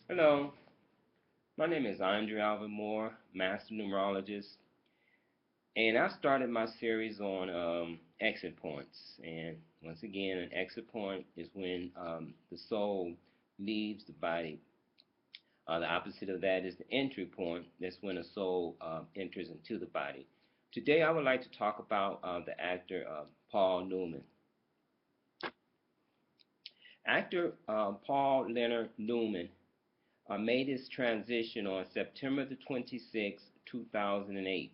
Hello, my name is Alvin, Master Numerologist, and I started my series on exit points. And once again, an exit point is when the soul leaves the body. The opposite of that is the entry point. That's when a soul enters into the body. Today, I would like to talk about the actor Paul Newman. Actor Paul Leonard Newman made his transition on September the 26th, 2008.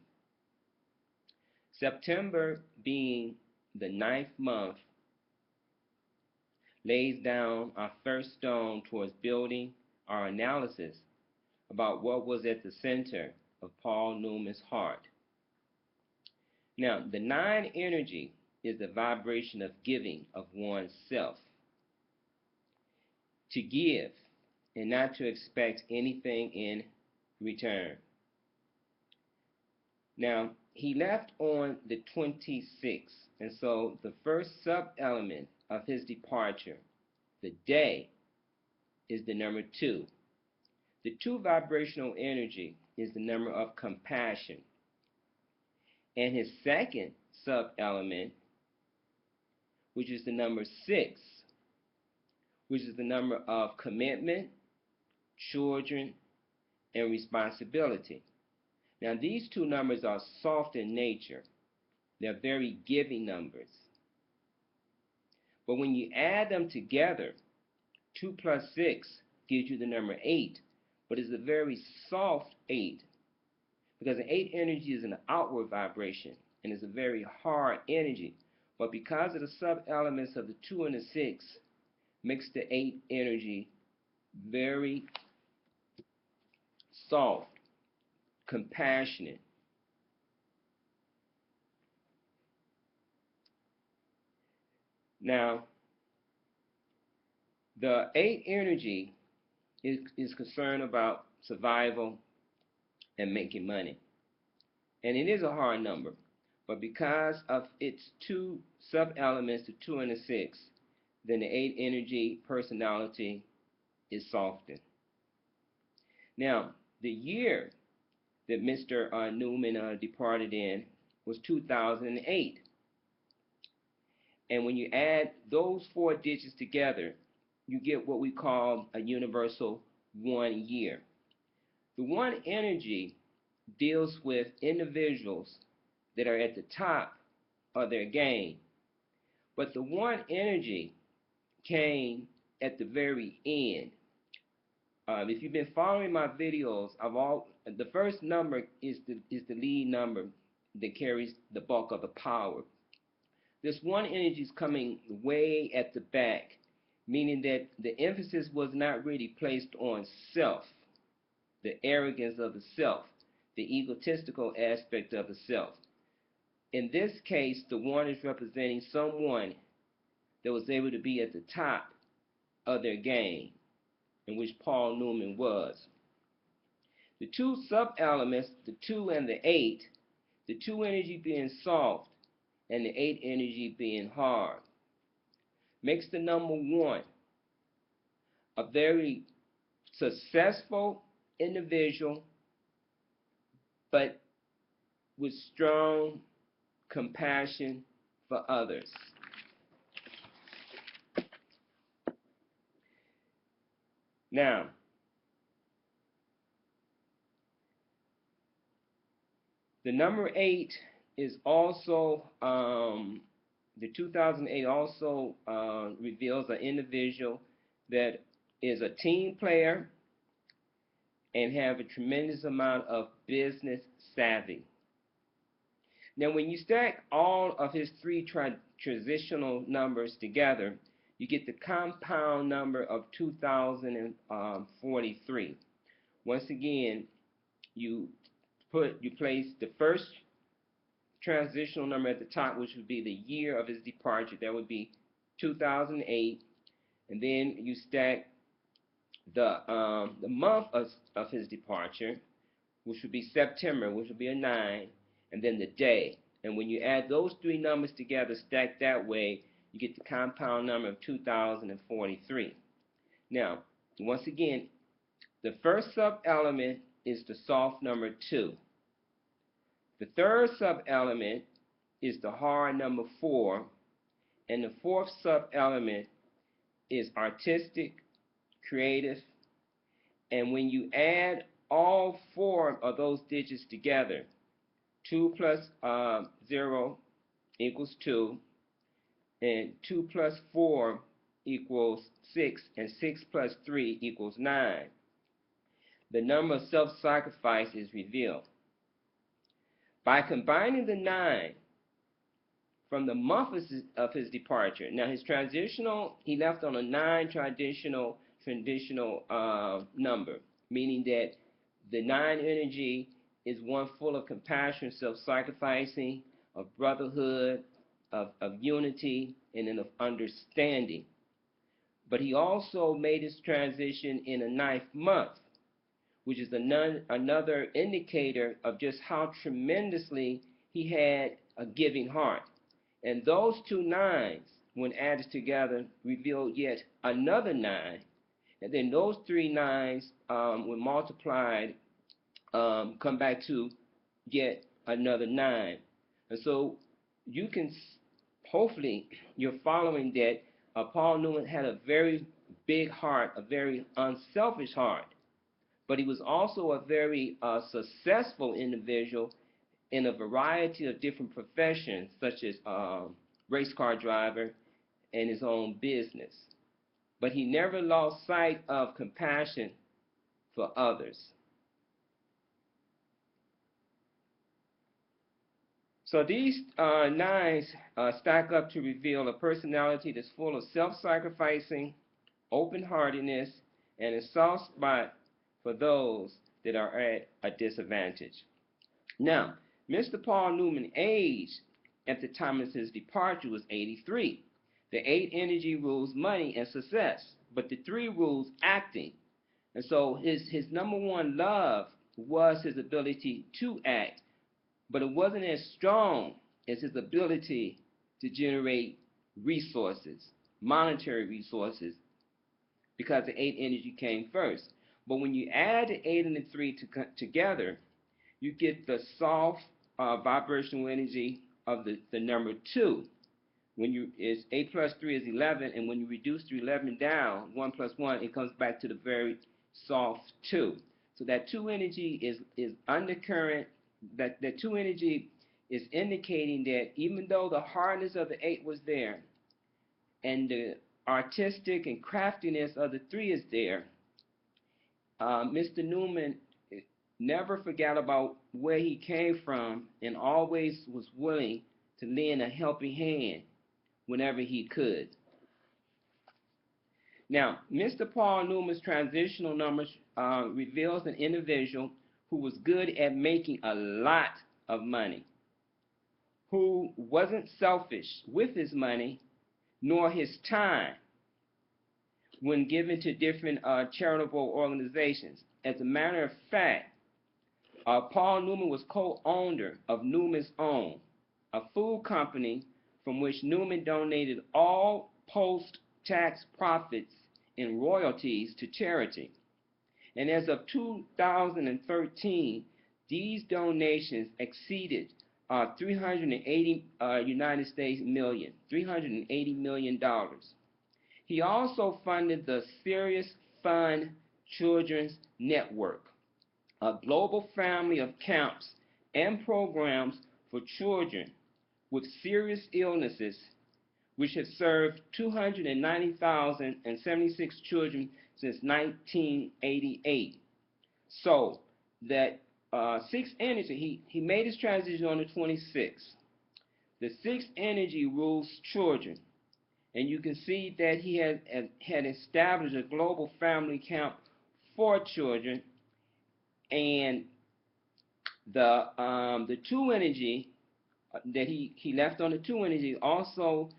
September, being the ninth month, lays down our first stone towards building our analysis about what was at the center of Paul Newman's heart. Now, the nine energy is the vibration of giving of oneself. To give and not to expect anything in return. Now, he left on the 26th, and so the first sub-element of his departure, the day, is the number 2. The 2 vibrational energy is the number of compassion. And his second sub-element, which is the number 6, which is the number of commitment, children, and responsibility. Now, these 2 numbers are soft in nature. They're very giving numbers. But when you add them together, 2 plus 6 gives you the number 8, but it's a very soft 8 because the 8 energy is an outward vibration and it's a very hard energy. But because of the sub-elements of the 2 and the 6, makes the 8 energy very soft, compassionate. Now, the 8 energy is concerned about survival and making money. And it is a hard number. But because of its 2 sub-elements, the 2 and the 6, then the 8 energy personality is softened. Now, the year that Mr. Newman departed in was 2008. And when you add those 4 digits together, you get what we call a universal 1 year. The 1 energy deals with individuals that are at the top of their game. But the 1 energy came at the very end. If you've been following my videos, the first number is the lead number that carries the bulk of the power. This 1 energy is coming way at the back, meaning that the emphasis was not really placed on self, the arrogance of the self, the egotistical aspect of the self. In this case, the 1 is representing someone that was able to be at the top of their game, in which Paul Newman was. The 2 sub-elements, the 2 and the 8, the 2 energy being soft and the 8 energy being hard, makes the number 1 a very successful individual, but with strong compassion for others. Now, the number 8 is also, the 2008 also reveals an individual that is a team player and have a tremendous amount of business savvy. Now, when you stack all of his 3 transitional numbers together, you get the compound number of 2043. Once again, you place the first transitional number at the top, which would be the year of his departure. That would be 2008, and then you stack the month of his departure, which would be September, which would be a 9, and then the day. And when you add those 3 numbers together, stacked that way, you get the compound number of 2043. Now, once again, The first sub-element is the soft number 2. The third sub-element is the hard number 4. And the fourth sub-element is artistic, creative. And when you add all 4 of those digits together, 2 plus 0 equals 2, and 2 plus 4 equals 6, and 6 plus 3 equals 9. The number of self-sacrifice is revealed. By combining the 9 from the month of his departure, now his transitional, he left on a 9 traditional number, meaning that the 9 energy is one full of compassion, self-sacrificing, of brotherhood, of unity, and of understanding. But he also made his transition in a 9th month, which is another indicator of just how tremendously he had a giving heart. And those 2 9s, when added together, reveal yet another 9. And then those 3 9s, when multiplied, come back to yet another 9. And so you can, hopefully, you're following that Paul Newman had a very big heart, a very unselfish heart. But he was also a very successful individual in a variety of different professions, such as race car driver and his own business. But he never lost sight of compassion for others. So these 9s stack up to reveal a personality that's full of self-sacrificing, open-heartedness, and a soft spot for those that are at a disadvantage. Now, Mr. Paul Newman's age at the time of his departure was 83. The 8 energy rules money and success, but the 3 rules acting. And so his number 1 love was his ability to act, but it wasn't as strong as his ability to generate resources, monetary resources, because the 8 energy came first. But when you add the 8 and the 3 together, you get the soft vibrational energy of the number 2. When it's 8 plus 3 is 11, and when you reduce the 11 down, 1 plus 1, it comes back to the very soft 2. So that 2 energy is undercurrent. That 2 energy is indicating that even though the hardness of the 8 was there, and the artistic and craftiness of the 3 is there, Mr. Newman never forgot about where he came from and always was willing to lend a helping hand whenever he could. Now, Mr. Paul Newman's transitional numbers reveals an individual who was good at making a lot of money, who wasn't selfish with his money nor his time when given to different charitable organizations. As a matter of fact, Paul Newman was co-owner of Newman's Own, a food company from which Newman donated all post-tax profits and royalties to charity. And as of 2013, these donations exceeded $380 million. He also funded the Serious Fund Children's Network, a global family of camps and programs for children with serious illnesses, which have served 290,076 children since 1988. So that 6th energy, he made his transition on the 26th. The 6th energy rules children. And you can see that he had established a global family camp for children. And the 2 energy that he left on the 2 energy also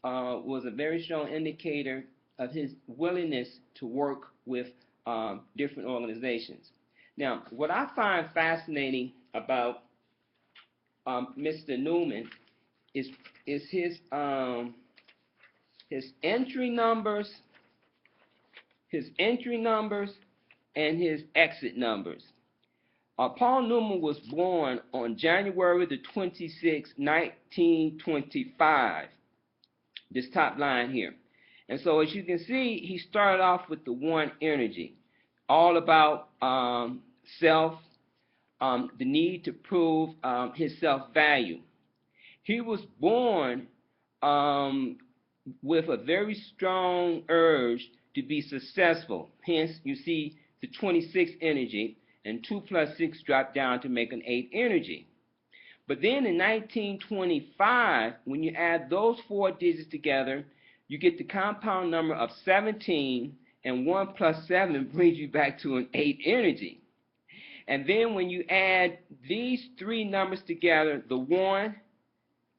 was a very strong indicator of his willingness to work with different organizations. Now, what I find fascinating about Mr. Newman is his entry numbers, and his exit numbers. Paul Newman was born on January the 26th, 1925. This top line here. And so as you can see, he started off with the one energy, all about self, the need to prove his self-value. He was born with a very strong urge to be successful. Hence, you see the 26 energy, and 2 plus 6 dropped down to make an 8 energy. But then in 1925, when you add those 4 digits together, you get the compound number of 17, and 1 plus 7 brings you back to an 8 energy. And then when you add these 3 numbers together, the 1,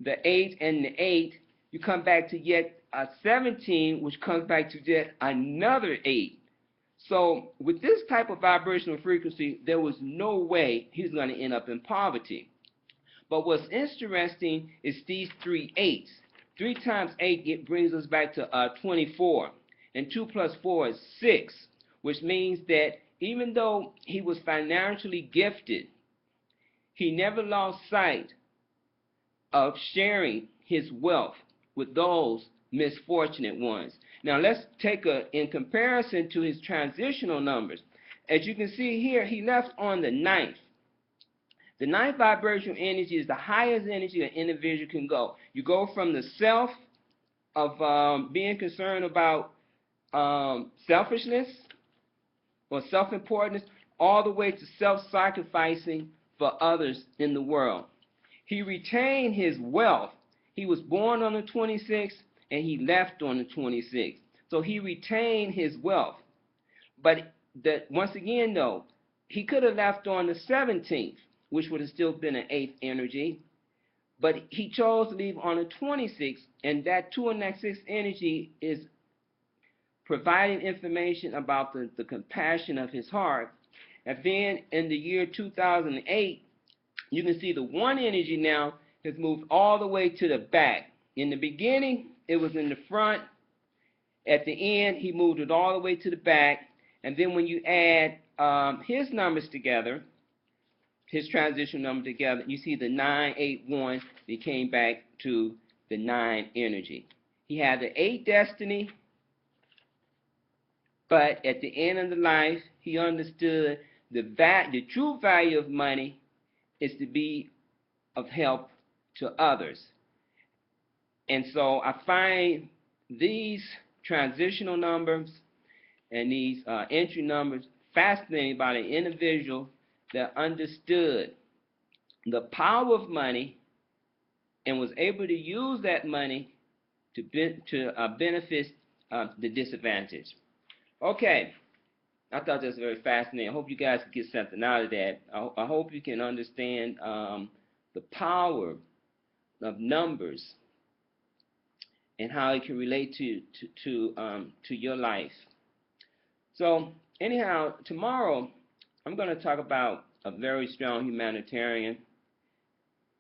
the 8, and the 8, you come back to yet a 17, which comes back to yet another 8. So with this type of vibrational frequency, there was no way he was going to end up in poverty. But what's interesting is these 3 8s. 3 times 8, it brings us back to 24. And 2 plus 4 is 6, which means that even though he was financially gifted, he never lost sight of sharing his wealth with those misfortunate ones. Now let's take in comparison to his transitional numbers. As you can see here, he left on the 9th. The 9th vibrational energy is the highest energy an individual can go. You go from the self of being concerned about selfishness or self-importance all the way to self-sacrificing for others in the world. He retained his wealth. He was born on the 26th and he left on the 26th. So he retained his wealth. But once again, though, he could have left on the 17th, which would have still been an 8th energy. But he chose to leave on the 26th, and that 2 and that 6th energy is providing information about the compassion of his heart. And then in the year 2008, you can see the 1 energy now has moved all the way to the back. In the beginning, it was in the front. At the end, he moved it all the way to the back. And then when you add his numbers together, his transition number together, you see the 981, he came back to the 9 energy. He had the 8 destiny, but at the end of the life, he understood the true value of money is to be of help to others. And so I find these transitional numbers and these entry numbers fascinating about an individual that understood the power of money and was able to use that money to benefit the disadvantaged. Okay, I thought that was very fascinating. I hope you guys can get something out of that. I hope you can understand the power of numbers and how it can relate to your life. So anyhow, tomorrow I'm going to talk about a very strong humanitarian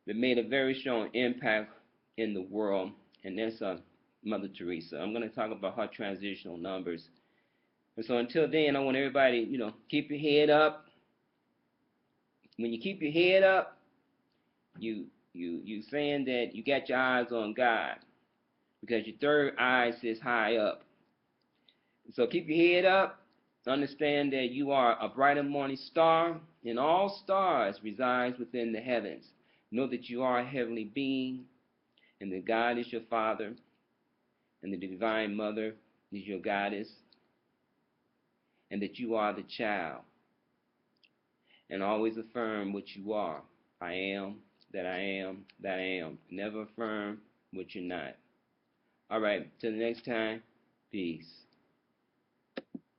that made a very strong impact in the world, and that's Mother Teresa. I'm going to talk about her transitional numbers. And so until then, I want everybody, keep your head up. When you keep your head up, you saying that you got your eyes on God, because your third eye says high up. So keep your head up. Understand that you are a bright and morning star, and all stars resides within the heavens. Know that you are a heavenly being, and that God is your Father, and the Divine Mother is your goddess, and that you are the child. And always affirm what you are. I am, that I am, that I am. Never affirm what you're not. All right, till the next time, peace.